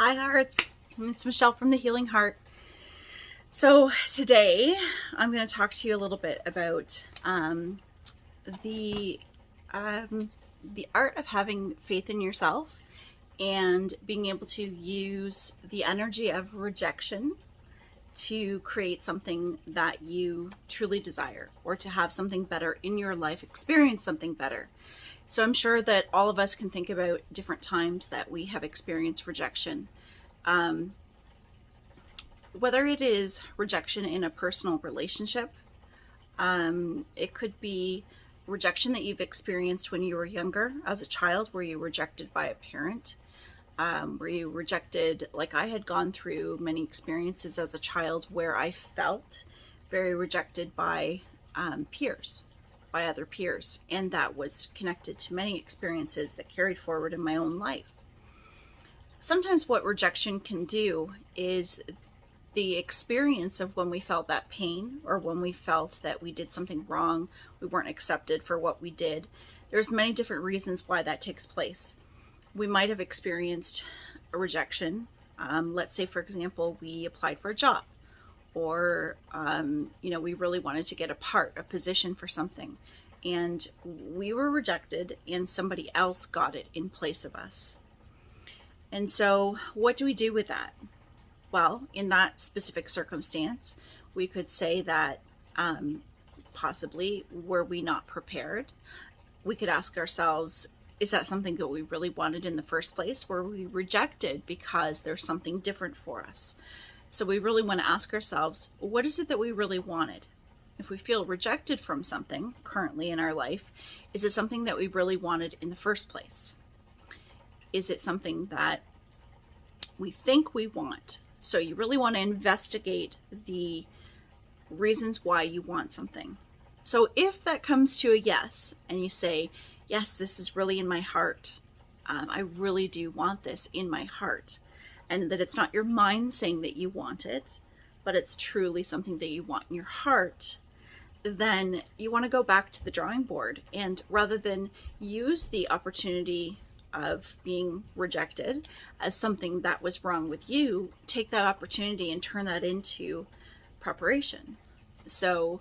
Hi Hearts, it's Michelle from the Healing Heart. So today I'm going to talk to you a little bit about the art of having faith in yourself and being able to use the energy of rejection to create something that you truly desire, or to have something better in your life, experience something better. So I'm sure that all of us can think about different times that we have experienced rejection. Whether it is rejection in a personal relationship, it could be rejection that you've experienced when you were younger as a child. Were you rejected by a parent? Were you rejected, like I had gone through many experiences as a child where I felt very rejected by peers, by other peers, and that was connected to many experiences that carried forward in my own life. Sometimes what rejection can do is the experience of when we felt that pain, or when we felt that we did something wrong, we weren't accepted for what we did. There's many different reasons why that takes place. We might have experienced a rejection. Let's say, for example, we applied for a job, or we really wanted to get a position for something, and we were rejected and somebody else got it in place of us. And so what do we do with that? Well, in that specific circumstance, we could say that possibly were we not prepared? We could ask ourselves, is that something that we really wanted in the first place? Were we rejected because there's something different for us? So we really want to ask ourselves, what is it that we really wanted? If we feel rejected from something currently in our life, is it something that we really wanted in the first place? Is it something that we think we want? So you really want to investigate the reasons why you want something. So if that comes to a yes, and you say, yes, this is really in my heart, I really do want this in my heart, and that it's not your mind saying that you want it, but it's truly something that you want in your heart, then you want to go back to the drawing board, and rather than use the opportunity of being rejected as something that was wrong with you, take that opportunity and turn that into preparation. So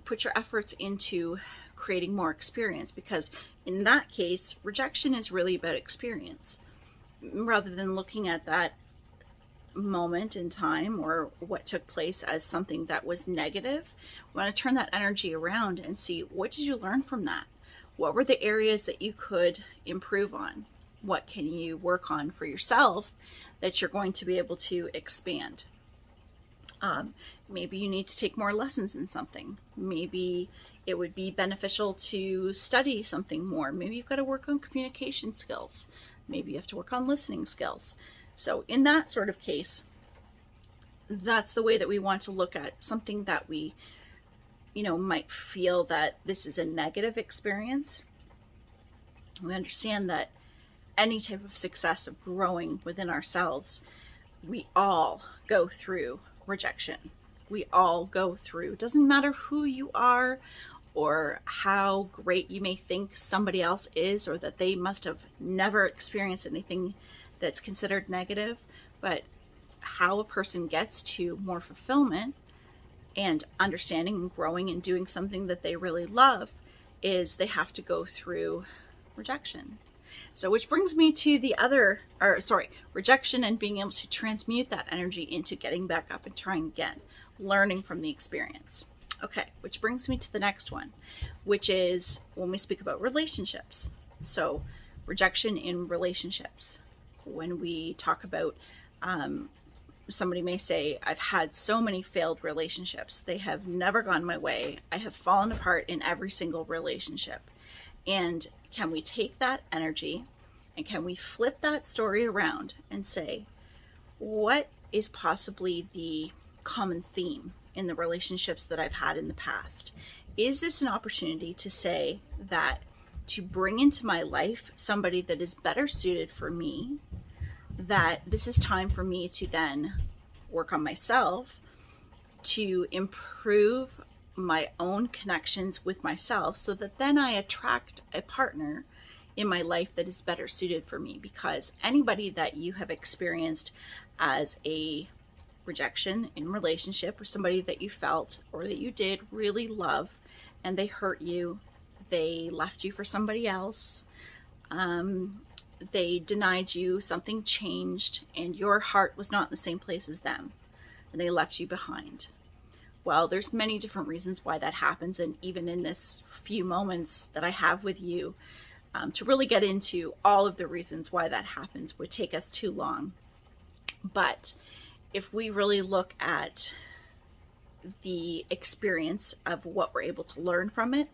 put your efforts into creating more experience, because in that case, rejection is really about experience. Rather than looking at that moment in time or what took place as something that was negative, we want to turn that energy around and see, what did you learn from that? What were the areas that you could improve on? What can you work on for yourself that you're going to be able to expand? Maybe you need to take more lessons in something. Maybe it would be beneficial to study something more. Maybe you've got to work on communication skills. Maybe you have to work on listening skills. So in that sort of case, that's the way that we want to look at something that we might feel that this is a negative experience. We understand that any type of success of growing within ourselves, we all go through rejection. We all go through, doesn't matter who you are or how great you may think somebody else is, or that they must have never experienced anything that's considered negative, but how a person gets to more fulfillment and understanding and growing and doing something that they really love is they have to go through rejection. So which brings me to rejection, and being able to transmute that energy into getting back up and trying again, learning from the experience. Okay, which brings me to the next one, which is when we speak about relationships. So rejection in relationships. When we talk about somebody may say, I've had so many failed relationships. They have never gone my way. I have fallen apart in every single relationship. And can we take that energy and can we flip that story around and say, what is possibly the common theme in the relationships that I've had in the past? Is this an opportunity to say that to bring into my life somebody that is better suited for me, that this is time for me to then work on myself, to improve my own connections with myself, so that then I attract a partner in my life that is better suited for me. Because anybody that you have experienced as a rejection in relationship, or somebody that you felt or that you did really love and they hurt you, they left you for somebody else, they denied you, something changed, and your heart was not in the same place as them, and they left you behind. Well, there's many different reasons why that happens, and even in this few moments that I have with you, to really get into all of the reasons why that happens would take us too long. But if we really look at the experience of what we're able to learn from it,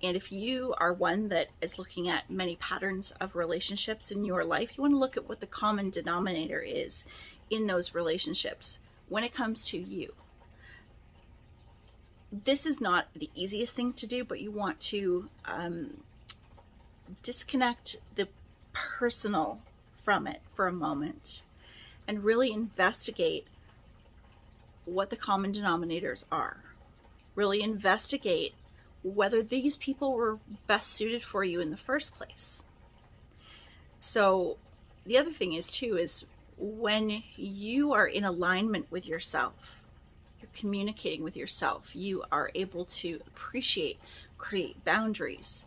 and if you are one that is looking at many patterns of relationships in your life, you want to look at what the common denominator is in those relationships when it comes to you. This is not the easiest thing to do, but you want to disconnect the personal from it for a moment and really investigate what the common denominators are. Really investigate whether these people were best suited for you in the first place. So the other thing is too, is when you are in alignment with yourself, you're communicating with yourself, you are able to appreciate, create boundaries,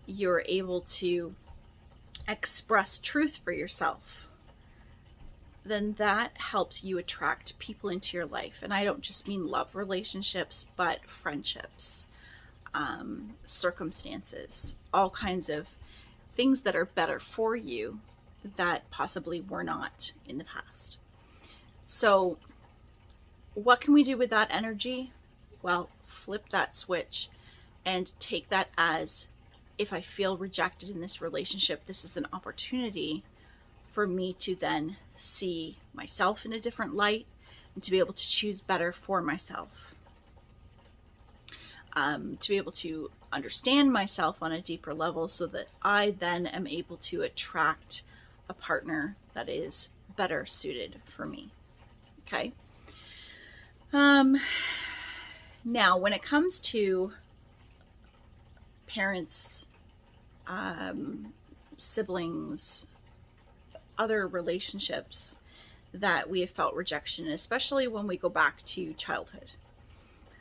you're able to express truth for yourself, then that helps you attract people into your life. And I don't just mean love relationships, but friendships, circumstances, all kinds of things that are better for you that possibly were not in the past. So what can we do with that energy? Well, flip that switch and take that as, if I feel rejected in this relationship, this is an opportunity for me to then see myself in a different light and to be able to choose better for myself. To be able to understand myself on a deeper level so that I then am able to attract a partner that is better suited for me. Okay. Now, when it comes to parents, siblings, other relationships that we have felt rejection, especially when we go back to childhood.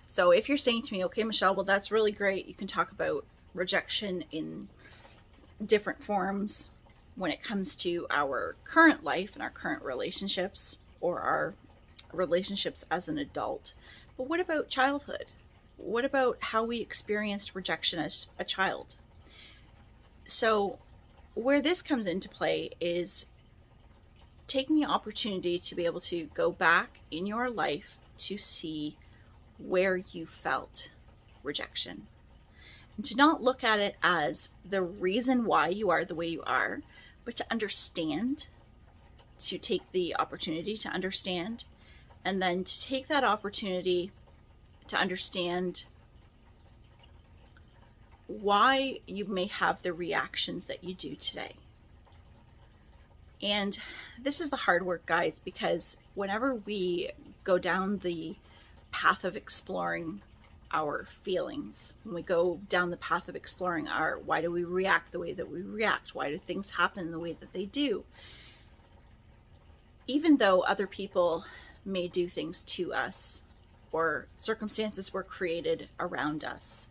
So if you're saying to me, okay, Michelle, well, that's really great. You can talk about rejection in different forms when it comes to our current life and our current relationships or our relationships as an adult. But what about childhood? What about how we experienced rejection as a child? So where this comes into play is taking the opportunity to be able to go back in your life to see where you felt rejection, and to not look at it as the reason why you are the way you are, but to understand, to take the opportunity to understand, and then to take that opportunity to understand why you may have the reactions that you do today. And this is the hard work, guys, because whenever we go down the path of exploring our feelings, when we go down the path of exploring our, why do we react the way that we react? Why do things happen the way that they do? Even though other people may do things to us or circumstances were created around us,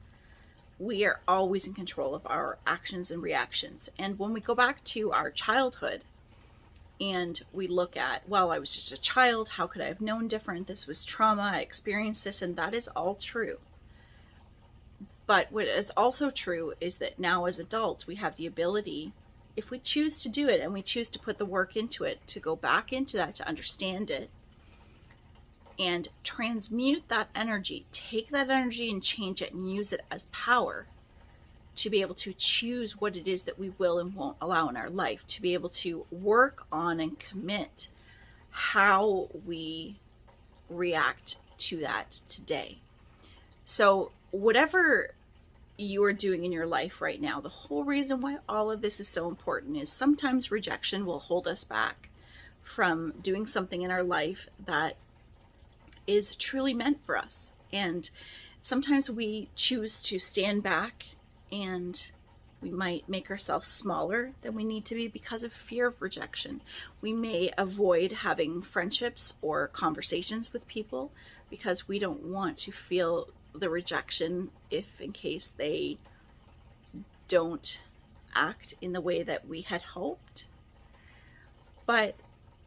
we are always in control of our actions and reactions. And when we go back to our childhood and we look at, well, I was just a child, how could I have known different? This was trauma, I experienced this, and that is all true. But what is also true is that now as adults, we have the ability, if we choose to do it and we choose to put the work into it, to go back into that, to understand it, and transmute that energy, take that energy and change it and use it as power to be able to choose what it is that we will and won't allow in our life, to be able to work on and commit how we react to that today. So whatever you are doing in your life right now, the whole reason why all of this is so important is sometimes rejection will hold us back from doing something in our life that is truly meant for us. And sometimes we choose to stand back and We might make ourselves smaller than we need to be because of fear of rejection. We may avoid having friendships or conversations with people because we don't want to feel the rejection if in case they don't act in the way that we had hoped. But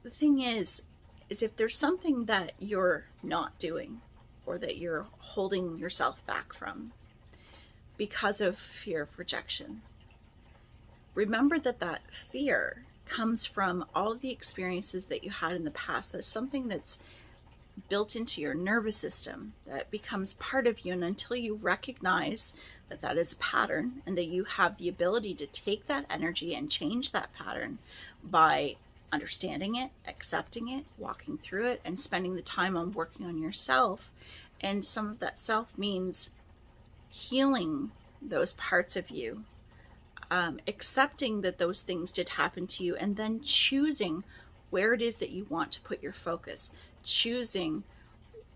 the thing is if there's something that you're not doing or that you're holding yourself back from because of fear of rejection, remember that that fear comes from all of the experiences that you had in the past. That's something that's built into your nervous system that becomes part of you. And until you recognize that that is a pattern and that you have the ability to take that energy and change that pattern by understanding it, accepting it, walking through it, and spending the time on working on yourself. And some of that self means healing those parts of you, accepting that those things did happen to you, and then choosing where it is that you want to put your focus, choosing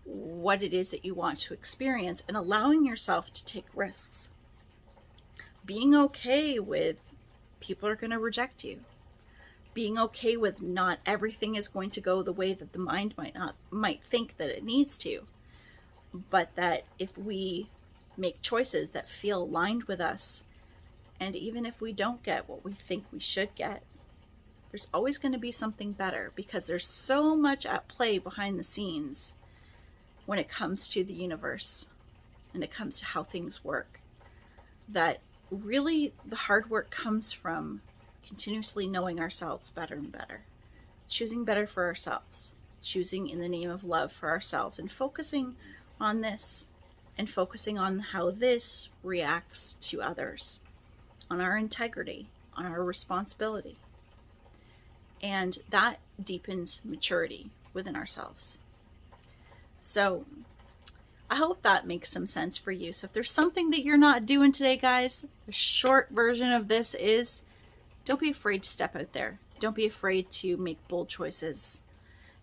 what it is that you want to experience, and allowing yourself to take risks. Being okay with people are going to reject you. Being okay with not everything is going to go the way that the mind might think that it needs to, but that if we make choices that feel aligned with us, and even if we don't get what we think we should get, there's always going to be something better, because there's so much at play behind the scenes when it comes to the universe and it comes to how things work, that really the hard work comes from continuously knowing ourselves better and better, choosing better for ourselves, choosing in the name of love for ourselves, and focusing on this and focusing on how this reacts to others, on our integrity, on our responsibility. And that deepens maturity within ourselves. So I hope that makes some sense for you. So if there's something that you're not doing today, guys, the short version of this is, don't be afraid to step out there. Don't be afraid to make bold choices.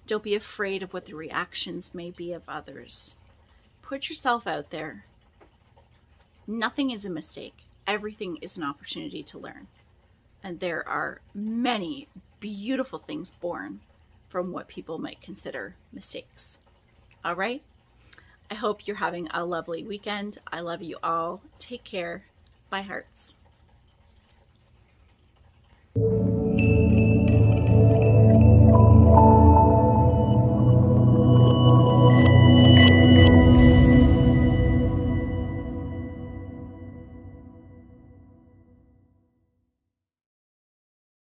Don't be afraid of what the reactions may be of others. Put yourself out there. Nothing is a mistake. Everything is an opportunity to learn. And there are many beautiful things born from what people might consider mistakes. All right? I hope you're having a lovely weekend. I love you all. Take care. Bye, hearts.